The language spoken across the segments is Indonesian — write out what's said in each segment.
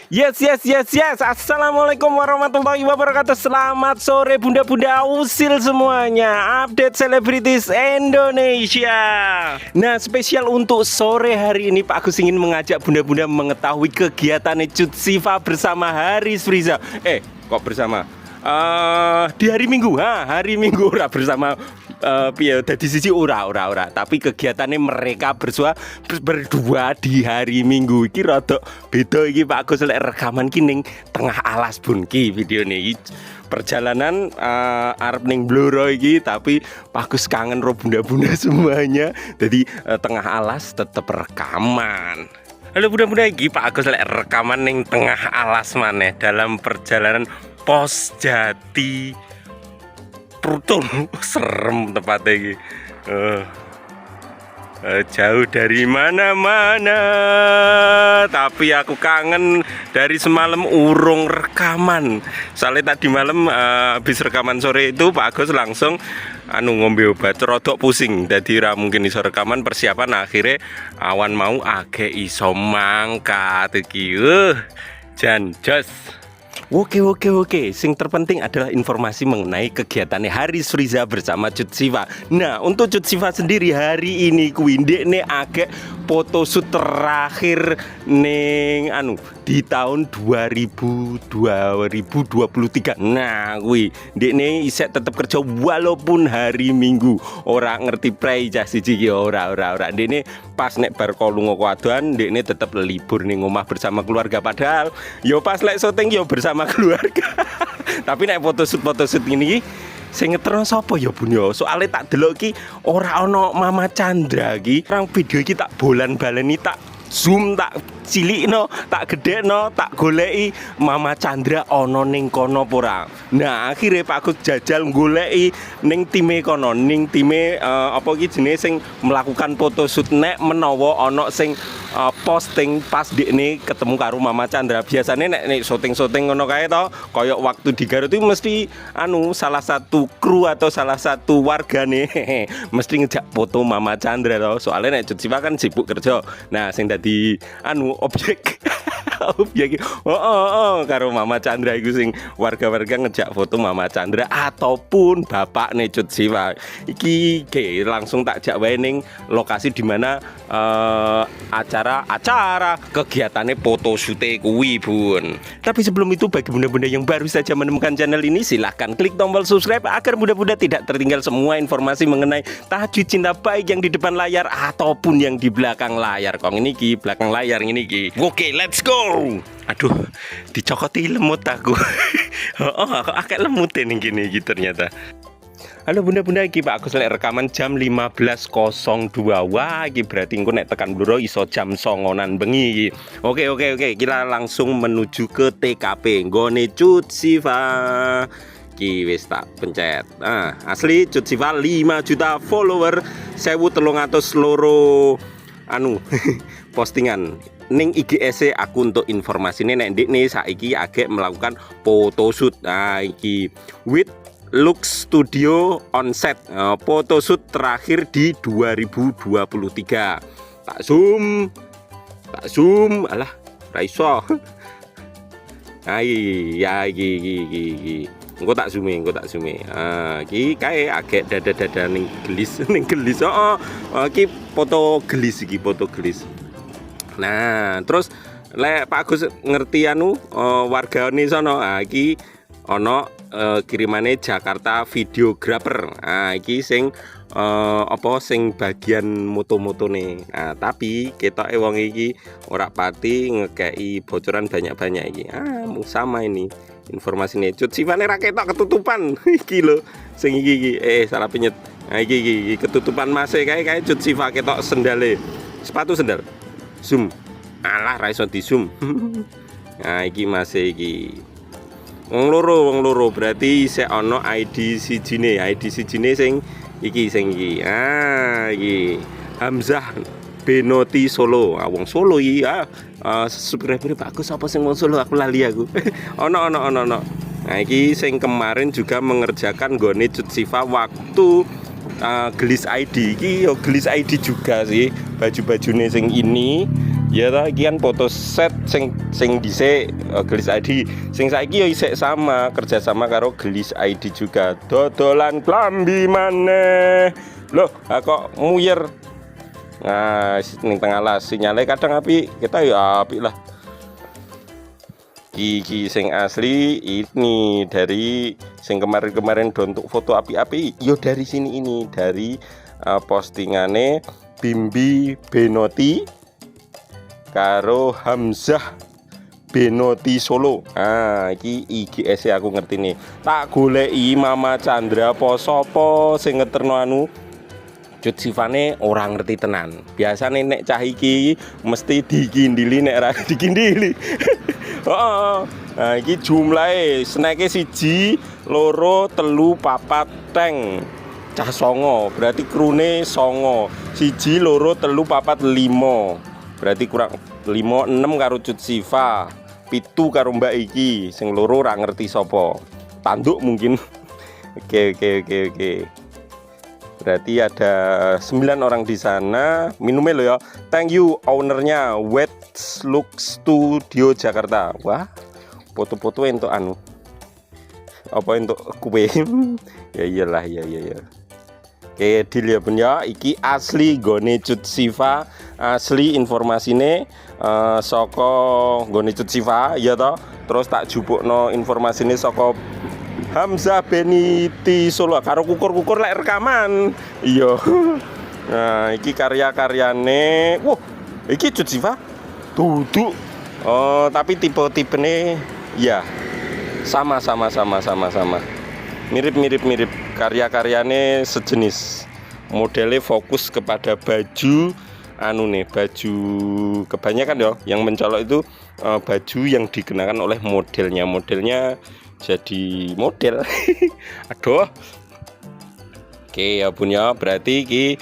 Yes. Assalamualaikum warahmatullahi wabarakatuh. Selamat sore bunda-bunda usil semuanya. Update selebritis Indonesia. Nah, spesial untuk sore hari ini Pak Agus ingin mengajak bunda-bunda mengetahui kegiatan Cut Siva bersama Haris Friza. Kok bersama? Di hari Minggu. Hari Minggu ora bersama dari sisi ora tapi kegiatannya mereka berdua di hari Minggu iki rada beda iki Pak Agus lek rekaman ki ning tengah alas bun ki videone iki perjalanan arep ning Blora iki tapi Pak Agus kangen ro bunda-bunda semuanya jadi tengah alas tetep rekaman. Halo bunda-bunda iki Pak Agus lek rekaman ning tengah alas maneh dalam perjalanan Pos Jati Prutul. Serem tempatnya ini. Jauh dari mana-mana, tapi aku kangen dari semalam urung rekaman. Soalnya tadi malam habis rekaman sore itu Pak Agus langsung ngombe obat rodok pusing. Jadi mungkin iso rekaman persiapan akhirnya awan mau agak iso mangkat iki. Jan jos. Oke. Sing terpenting adalah informasi mengenai kegiatannya Haris Friza bersama Cut Siva. Nah, untuk Cut Siva sendiri hari ini kuwi ndekne agek photoshoot terakhir ning di tahun 2023. Nah, kuwi ndekne isek tetep kerja walaupun hari Minggu. Ora ngerti prei cah siji iki ora. Ndekne pas nek bar kolunga kuadoan ndekne tetep libur ning omah bersama keluarga padahal yo pas lek syuting yo bersama keluarga. Tapi nek photoshoot ini sing ngeterno sapa ya Bun ya? Soale tak delok iki ora ana Mama Chandra iki. Rang video iki tak bolan-baleni tak zoom tak cilikno, tak gedekno, tak goleki Mama Chandra ana ning kono apa ora. Nah, akhirnya Pak Agus jajal goleki ning time kono, ning time apa iki jenenge sing melakukan photoshoot nek menawa ana sing posting pas dekne ketemu karo Mama Chandra. Biasanya nek syuting ngono kae to, kaya waktu di Garut itu mesti salah satu kru atau salah satu warga nih mesti ngejak foto Mama Chandra to. Soalnya nek Cut Siva kan sibuk kerja. Nah, sing dadi objek karo Mama Chandra iku sing warga-warga ngejak foto Mama Chandra ataupun bapak nih Cut Siva. Iki langsung tak jak wae ning lokasi di mana acara kegiatannya photoshoot kuwi Bun. Tapi sebelum itu bagi bunda-bunda yang baru saja menemukan channel ini silahkan klik tombol subscribe agar bunda-bunda tidak tertinggal semua informasi mengenai tahajud cinta baik yang di depan layar ataupun yang di belakang layar. Kong ini ki belakang layar ini ki. Oke, let's go. Aduh, dicokoti lemut aku. Aku agak lemut nih gini ternyata. Halo bunda-bunda, iki Pak Agus lek rekaman jam 15.02. Wah, iki berarti engko nek tekan Blora iso jam 09.00 bengi iki. Oke, kita langsung menuju ke TKP nggone Cut Siva. Iki wis tak pencet. Nah, asli Cut Siva 5 juta follower, 1300 loro postingan ning IGS aku untuk informasi nek ndekne saiki agek melakukan photoshoot. Nah, iki with Lux Studio on set, photoshoot terakhir di 2023. Tak zoom, alah, raiso. Iki. Engko tak zoom. Iki kae agek dada-dada ning gelis. Iki foto gelis. Nah, terus lek Pak Agus ngerti wargane sono. Iki ono kirimane Jakarta Videographer. Nah, iki sing sing bagian moto-motone. Nah, tapi ketoke wong iki ora pati ngekeki bocoran banyak-banyak iki. Sama ini informasinya. Cut Siva ra ketok ketutupan. Iki lho sing iki salah penyet. Nah, iki ketutupan mase kae Cut Siva ketok sendale. Sepatu sendal. Zoom. Alah ra iso di zoom. Nah, iki masih iki. Wong loro berarti sik ana ID sijine sing iki. Iki Hamzah Benoti Solo. Wong Solo iki subscriber bagus apa sing wong Solo aku lali aku. Ono. Nah, iki sing kemarin juga mengerjakan gone Cut Siva waktu gelis ID iki yo gelis ID juga sih baju-bajune sing ini Ya ta iki kan foto set sing dhisik Gelis ID, sing saiki ya isih sama kerjasama karo Gelis ID juga. Dodolan klambi maneh. Loh, kok muyer. Nah, ning tengah las sinyale kadang api, kita ya apik lah. Iki sing asli ini dari sing kemarin-kemarin untuk foto api-api yo dari sini ini dari postingane Bimbi Benoti karo Hamzah Benoti Solo. Ah, iki IGS aku ngerti nih. Tak goleki Mama Chandra po sapa sing ngeterno anu Cut Sifane orang ngerti tenan. Biasane nek cah iki mesti dikindili nek ora dikindili. Oh, nah iki jumlahe snack-e 1, 2, 3, 4 tank. Cah 9, berarti krune 9. 1, 2, 3, 4, 5. Berarti kurang 5, 6 karo Cut Sifa. 7 karo Mbak iki, sing loro ora ngerti sapa. Tanduk mungkin. Oke. Berarti ada 9 orang di sana. Minumnya lo ya. Thank you ownernya Wet Look Studio Jakarta. Wah, foto-foto untuk anu. Apa untuk kue? Ya iyalah ya. Oke, deal ya punya. Iki asli gone Cut Sifa, asli informasine saka gone Cut Sifa ya toh. Terus tak jupukno informasine saka Hamzah Benoti Solo karo kukur-kukur lek rekaman. Iya. Nah, iki karya-karyane. Wah, iki Cut Sifa duduk. Oh, tapi tipe-tipene ya sama. Mirip. Karya-karyane sejenis. Modelnya fokus kepada baju anu nih, baju kebanyakan ya yang mencolok itu baju yang dikenakan oleh modelnya jadi model. Aduh. Oke ya punya berarti iki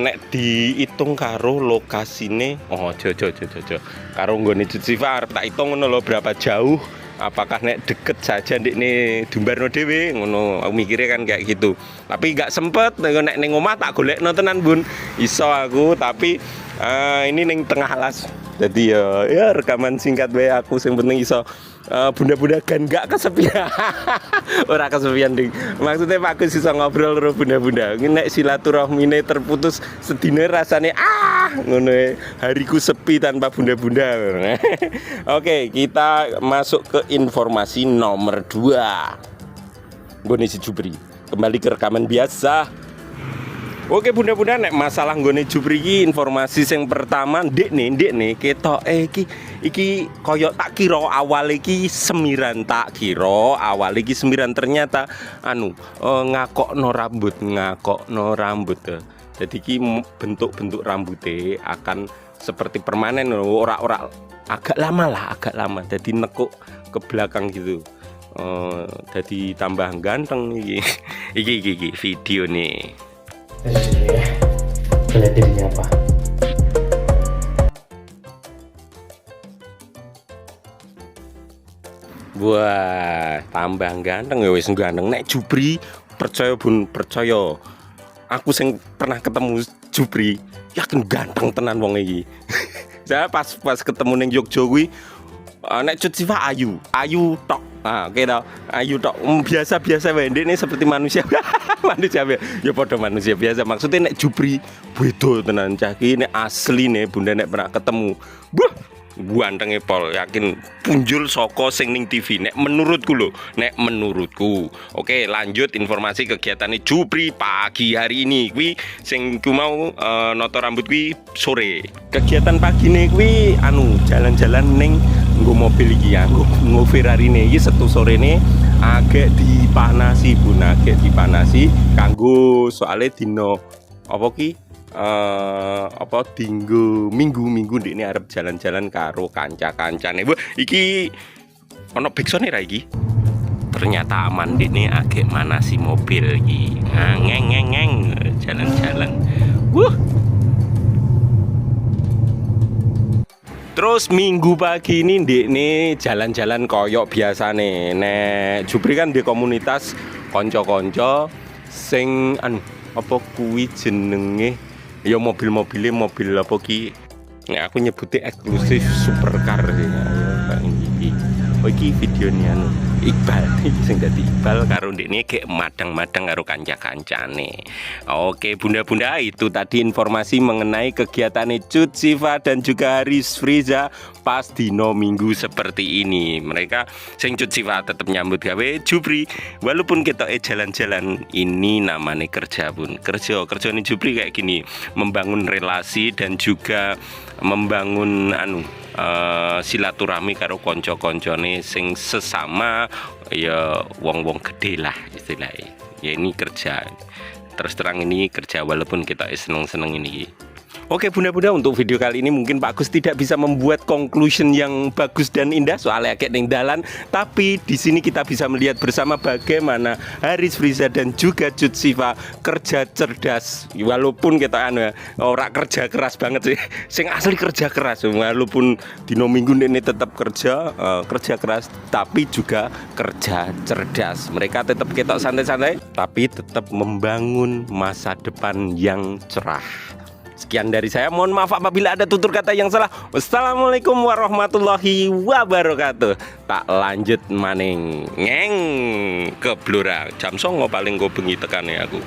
nek diitung karo lokasine jojo karo nggone Cut Sifa arep tak hitung ngono lho berapa jauh, apakah nek deket saja ndekne dumbarno dhewe ngono, aku mikire kan kayak gitu. Tapi gak sempet nek ning omah tak golekno tenan Bun. Iso aku tapi ini ning tengah las. Jadi ya rekaman singkat wae aku sing penting iso bunda-bunda kan gak kesepian. Ora kesepian ding. Maksudnya Pak Gus iso ngobrol karo bunda-bunda. Nek silaturahmine terputus sedine rasane ngono hariku sepi tanpa bunda-bunda. Oke, kita masuk ke informasi nomor 2. Nggone si Jupri. Kembali ke rekaman biasa. Oke bunda-bunda nek masalah nggone Jupri iki informasi sing pertama ndekne ketoke iki koyo tak kira awal iki semiran ternyata ngakokno rambut. Jadi iki bentuk rambutnya akan seperti permanen ora agak lama jadi nekuk ke belakang gitu. Jadi tambah ganteng iki video nih. Lihat dirinya apa? Wah, tambah ganteng ya wis ganteng. Nek Jupri percaya Bun, percaya. Aku sing pernah ketemu Jupri, yakin ganteng tenan wong iki. Saya pas ketemu ning Jogja kuwi nek Cut Sifa ayu tok. Oke tok. Ayu tok. Biasa wae ndekne seperti manusia. Manusia ya padha manusia biasa. Maksudnya nek Jupri beda tenan cah iki nek asline Bunda nek pernah ketemu. Gantenge pol, yakin punjul saka sing ning TV nek menurutku. Oke, lanjut informasi kegiatannya Jupri pagi hari ini kuwi sing ku mau noto rambut kuwi sore. Kegiatan pagine kuwi jalan-jalan ning nggo mobil iki ya, nggo Ferrari iki setu sorene agak dipanasi Bun, kanggo soalnya dino apa ki minggu ndekne arep jalan-jalan karo kanca-kancane. Wah, iki ono backsone ra iki. Ternyata aman ndekne agek manasi mobil iki. Ngeng jalan-jalan. Terus minggu pagi ini ndekne jalan-jalan koyok biasane. Nek Jupri kan di komunitas kanca-kanca sing apa kuwi jenenge ya mobil apa ki Ya aku nyebutnya eksklusif supercar sih. Ya, ini. Oh iki videonya anu Iqbal iki sing dadi Iqbal karo ndekne gek madang-madang karo kanca-kancane. Oke, bunda-bunda, itu tadi informasi mengenai kegiatan Cut Siva dan juga Haris Friza pas dino Minggu seperti ini. Mereka sing Cut Siva tetap nyambut gawe Jupri walaupun kita jalan-jalan, ini namanya kerja pun. Kerja nih Jupri kayak gini, membangun relasi dan juga membangun silaturahmi karo konco-koncone sing sesama ya wong-wong gede lah istilahnya. Ya ini kerja, terus terang ini kerja walaupun kita seneng-seneng ini. Oke bunda-bunda, untuk video kali ini mungkin Pak Gus tidak bisa membuat conclusion yang bagus dan indah soalnya kayak ning dalan, tapi di sini kita bisa melihat bersama bagaimana Haris Friza dan juga Cut Siva kerja cerdas. Walaupun kita ora kerja keras banget sih, sing asli kerja keras walaupun dino Minggu ini tetap kerja keras, tapi juga kerja cerdas. Mereka tetap ketok santai-santai, tapi tetap membangun masa depan yang cerah. Sekian dari saya, mohon maaf apabila ada tutur kata yang salah. Wassalamualaikum warahmatullahi wabarakatuh. Tak lanjut maning ngeng ke Blora jam 09.00 paling gue bengi tekane aku.